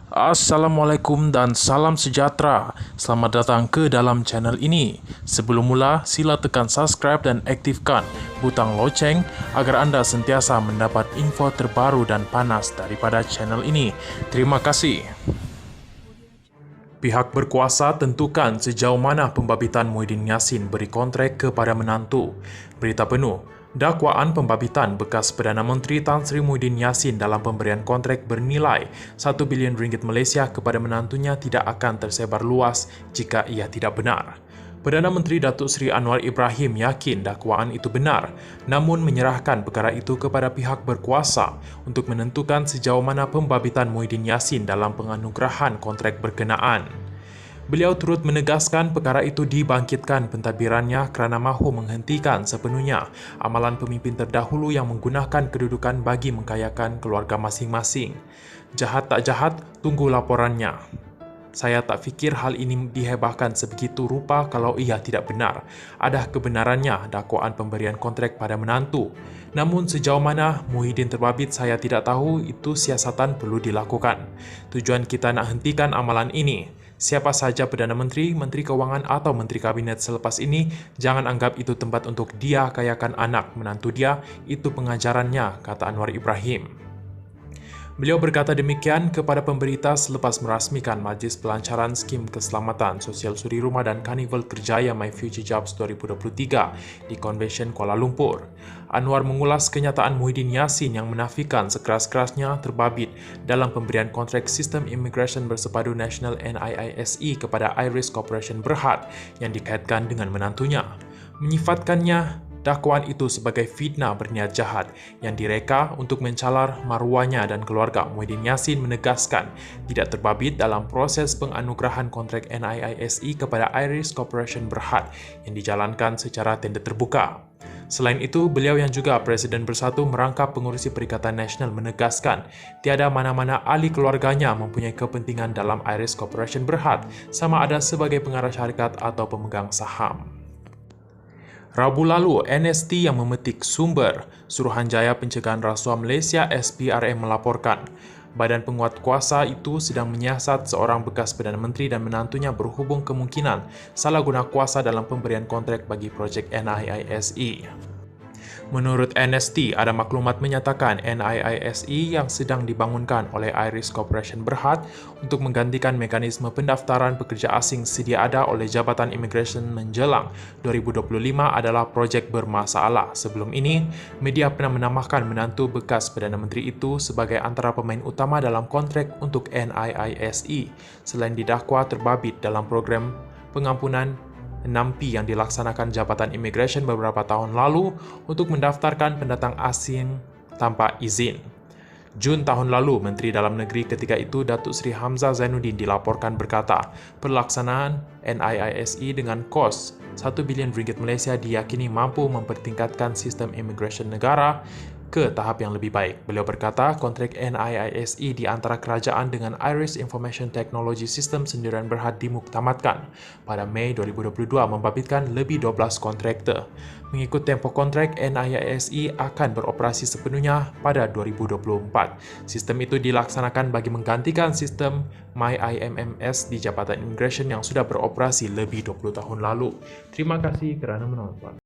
Assalamualaikum dan salam sejahtera. Selamat datang ke dalam channel ini. Sebelum mula, sila tekan subscribe dan aktifkan butang loceng agar anda sentiasa mendapat info terbaru dan panas daripada channel ini. Terima kasih. Pihak berkuasa tentukan sejauh mana pembabitan Muhyiddin Yassin beri kontrak kepada menantu. Berita penuh. Dakwaan pembabitan bekas Perdana Menteri Tan Sri Muhyiddin Yassin dalam pemberian kontrak bernilai 1 bilion ringgit Malaysia kepada menantunya tidak akan tersebar luas jika ia tidak benar. Perdana Menteri Datuk Seri Anwar Ibrahim yakin dakwaan itu benar, namun menyerahkan perkara itu kepada pihak berkuasa untuk menentukan sejauh mana pembabitan Muhyiddin Yassin dalam penganugerahan kontrak berkenaan. Beliau turut menegaskan perkara itu dibangkitkan pentadbirannya kerana mahu menghentikan sepenuhnya amalan pemimpin terdahulu yang menggunakan kedudukan bagi mengkayakan keluarga masing-masing. Jahat tak jahat, tunggu laporannya. Saya tak fikir hal ini dihebahkan sebegitu rupa kalau ia tidak benar. Ada kebenarannya dakwaan pemberian kontrak pada menantu. Namun sejauh mana Muhyiddin terbabit saya tidak tahu, itu siasatan perlu dilakukan. Tujuan kita nak hentikan amalan ini. Siapa saja Perdana Menteri, Menteri Kewangan atau Menteri Kabinet selepas ini, jangan anggap itu tempat untuk dia kayakan anak menantu dia, itu pengajarannya, kata Anwar Ibrahim. Beliau berkata demikian kepada pemberita selepas merasmikan Majlis Pelancaran Skim Keselamatan Sosial Suri Rumah dan Karnival Kerjaya My Future Jobs 2023 di Convention Kuala Lumpur. Anwar mengulas kenyataan Muhyiddin Yassin yang menafikan sekeras-kerasnya terbabit dalam pemberian kontrak Sistem Imigresen Bersepadu Nasional NIISE kepada Iris Corporation Berhad yang dikaitkan dengan menantunya. Menyifatkannya dakwaan itu sebagai fitnah berniat jahat yang direka untuk mencalar maruahnya dan keluarga. Muhyiddin Yassin menegaskan tidak terbabit dalam proses penganugerahan kontrak NIISE kepada Iris Corporation Berhad yang dijalankan secara tender terbuka. Selain itu, beliau yang juga Presiden Bersatu Merangkap Pengurusi Perikatan Nasional menegaskan tiada mana-mana ahli keluarganya mempunyai kepentingan dalam Iris Corporation Berhad, sama ada sebagai pengarah syarikat atau pemegang saham. Rabu lalu, NST yang memetik sumber Suruhanjaya Pencegahan Rasuah Malaysia SPRM melaporkan badan penguat kuasa itu sedang menyiasat seorang bekas Perdana Menteri dan menantunya berhubung kemungkinan salah guna kuasa dalam pemberian kontrak bagi projek NIISE. Menurut NST, ada maklumat menyatakan NIISE yang sedang dibangunkan oleh Iris Corporation Berhad untuk menggantikan mekanisme pendaftaran pekerja asing sedia ada oleh Jabatan Imigresen menjelang 2025 adalah projek bermasalah. Sebelum ini, media pernah menambahkan menantu bekas Perdana Menteri itu sebagai antara pemain utama dalam kontrak untuk NIISE selain didakwa terbabit dalam program pengampunan 6P yang dilaksanakan Jabatan Imigresen beberapa tahun lalu untuk mendaftarkan pendatang asing tanpa izin. Jun tahun lalu, Menteri Dalam Negeri ketika itu Datuk Seri Hamzah Zainuddin dilaporkan berkata, pelaksanaan NIISE dengan kos 1 bilion ringgit Malaysia diyakini mampu mempertingkatkan sistem imigresen negara ke tahap yang lebih baik. Beliau berkata, kontrak NIISE di antara kerajaan dengan Iris Information Technology System Sendirian Berhad dimuktamadkan pada Mei 2022 membabitkan lebih 12 kontraktor. Mengikut tempoh kontrak, NIISE akan beroperasi sepenuhnya pada 2024. Sistem itu dilaksanakan bagi menggantikan sistem MyIMMS di Jabatan Imigresen yang sudah beroperasi lebih 20 tahun lalu. Terima kasih kerana menonton.